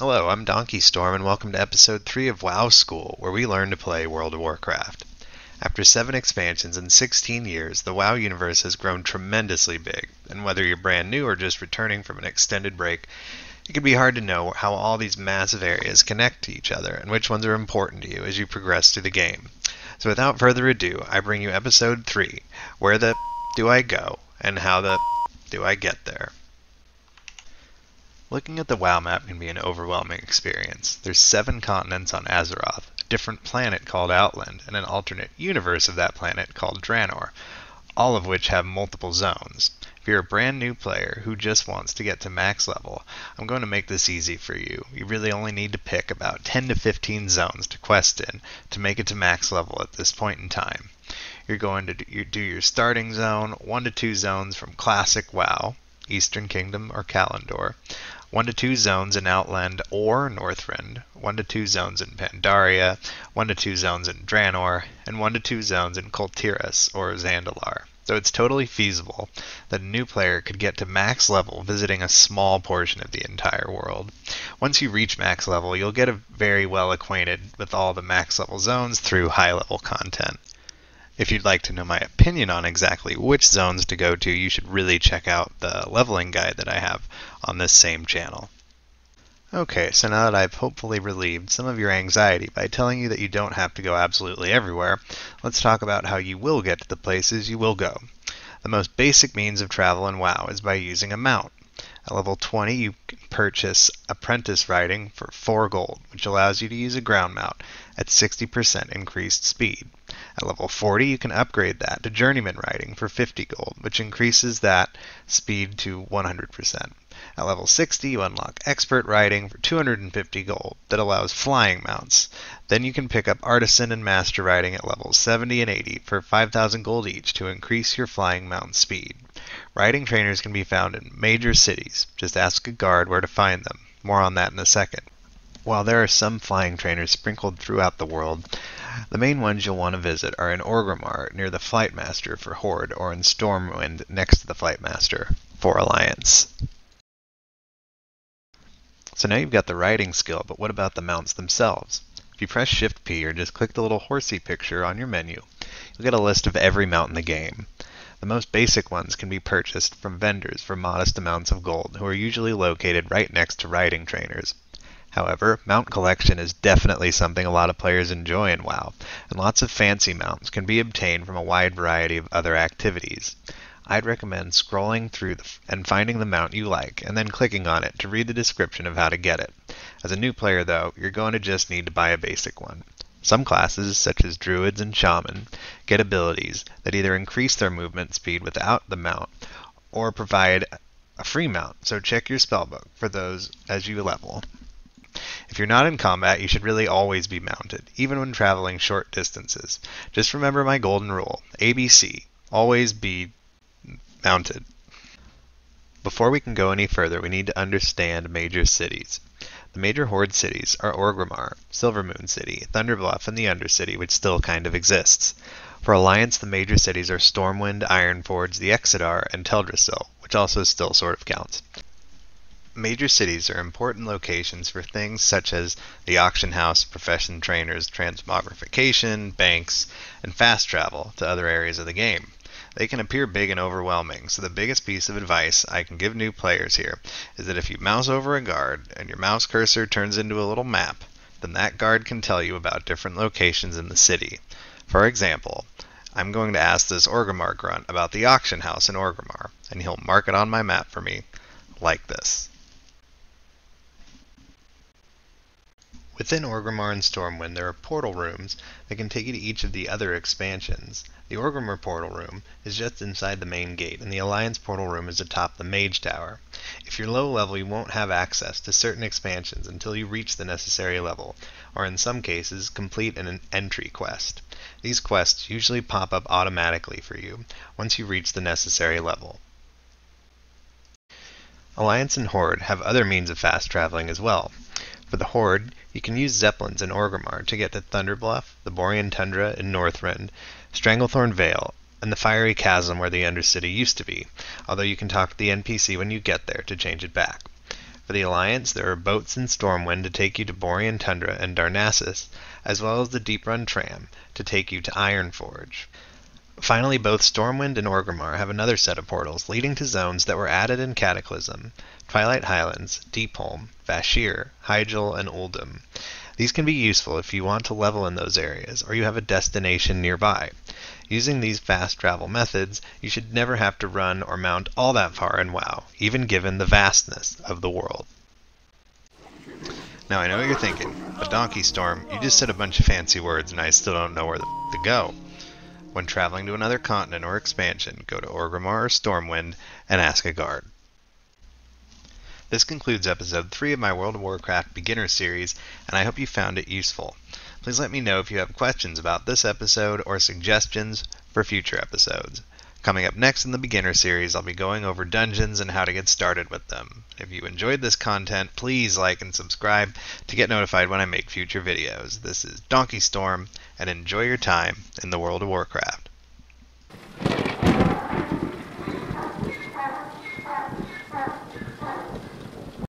Hello, I'm Donkey Storm, and welcome to episode 3 of WoW School, where we learn to play World of Warcraft. After 7 expansions and 16 years, the WoW universe has grown tremendously big, and whether you're brand new or just returning from an extended break, it can be hard to know how all these massive areas connect to each other, and which ones are important to you as you progress through the game. So without further ado, I bring you episode 3, Where the do I go, and how the do I get there? Looking at the WoW map can be an overwhelming experience. There's 7 continents on Azeroth, a different planet called Outland, and an alternate universe of that planet called Draenor, all of which have multiple zones. If you're a brand new player who just wants to get to max level, I'm going to make this easy for you. You really only need to pick about 10 to 15 zones to quest in to make it to max level at this point in time. You're going to do your starting zone, 1 to 2 zones from Classic WoW, Eastern Kingdom or Kalimdor, 1 to 2 zones in Outland or Northrend, 1 to 2 zones in Pandaria, 1 to 2 zones in Draenor, and 1 to 2 zones in Kul Tiras or Zandalar. So it's totally feasible that a new player could get to max level visiting a small portion of the entire world. Once you reach max level, you'll get very well acquainted with all the max level zones through high level content. If you'd like to know my opinion on exactly which zones to go to, you should really check out the leveling guide that I have on this same channel. Okay, so now that I've hopefully relieved some of your anxiety by telling you that you don't have to go absolutely everywhere, let's talk about how you will get to the places you will go. The most basic means of travel in WoW is by using a mount. At level 20, you can purchase Apprentice Riding for 4 gold, which allows you to use a ground mount at 60% increased speed. At level 40, you can upgrade that to Journeyman Riding for 50 gold, which increases that speed to 100%. At level 60, you unlock Expert Riding for 250 gold that allows flying mounts. Then you can pick up Artisan and Master Riding at levels 70 and 80 for 5,000 gold each to increase your flying mount speed. Riding trainers can be found in major cities. Just ask a guard where to find them. More on that in a second. While there are some flying trainers sprinkled throughout the world, the main ones you'll want to visit are in Orgrimmar near the Flightmaster for Horde, or in Stormwind next to the Flightmaster for Alliance. So now you've got the riding skill, but what about the mounts themselves? If you press Shift P or just click the little horsey picture on your menu, you'll get a list of every mount in the game. The most basic ones can be purchased from vendors for modest amounts of gold, who are usually located right next to riding trainers. However, mount collection is definitely something a lot of players enjoy in WoW, and lots of fancy mounts can be obtained from a wide variety of other activities. I'd recommend scrolling through and finding the mount you like, and then clicking on it to read the description of how to get it. As a new player, though, you're going to just need to buy a basic one. Some classes, such as Druids and Shaman, get abilities that either increase their movement speed without the mount, or provide a free mount, so check your spellbook for those as you level. If you're not in combat, you should really always be mounted, even when traveling short distances. Just remember my golden rule, ABC, always be mounted. Before we can go any further, we need to understand major cities. The major Horde cities are Orgrimmar, Silvermoon City, Thunderbluff, and the Undercity, which still kind of exists. For Alliance, the major cities are Stormwind, Ironforge, the Exodar, and Teldrassil, which also still sort of counts. Major cities are important locations for things such as the auction house, profession trainers, transmogrification, banks, and fast travel to other areas of the game. They can appear big and overwhelming, so the biggest piece of advice I can give new players here is that if you mouse over a guard and your mouse cursor turns into a little map, then that guard can tell you about different locations in the city. For example, I'm going to ask this Orgrimmar grunt about the auction house in Orgrimmar, and he'll mark it on my map for me, like this. Within Orgrimmar and Stormwind, there are portal rooms that can take you to each of the other expansions. The Orgrimmar portal room is just inside the main gate, and the Alliance portal room is atop the Mage Tower. If you're low level, you won't have access to certain expansions until you reach the necessary level, or in some cases, complete an entry quest. These quests usually pop up automatically for you once you reach the necessary level. Alliance and Horde have other means of fast traveling as well. For the Horde, you can use Zeppelins in Orgrimmar to get to Thunderbluff, the Borean Tundra in Northrend, Stranglethorn Vale, and the Fiery Chasm where the Undercity used to be, although you can talk to the NPC when you get there to change it back. For the Alliance, there are boats in Stormwind to take you to Borean Tundra and Darnassus, as well as the Deep Run Tram to take you to Ironforge. Finally, both Stormwind and Orgrimmar have another set of portals leading to zones that were added in Cataclysm: Twilight Highlands, Deepholm, Vashir, Hyjal, and Uldum. These can be useful if you want to level in those areas, or you have a destination nearby. Using these fast travel methods, you should never have to run or mount all that far in WoW, even given the vastness of the world. Now I know what you're thinking, but Donkey Storm, you just said a bunch of fancy words and I still don't know where the f to go. When traveling to another continent or expansion, go to Orgrimmar or Stormwind and ask a guard. This concludes episode 3 of my World of Warcraft beginner series, and I hope you found it useful. Please let me know if you have questions about this episode or suggestions for future episodes. Coming up next in the beginner series, I'll be going over dungeons and how to get started with them. If you enjoyed this content, please like and subscribe to get notified when I make future videos. This is Donkey Storm, and enjoy your time in the World of Warcraft.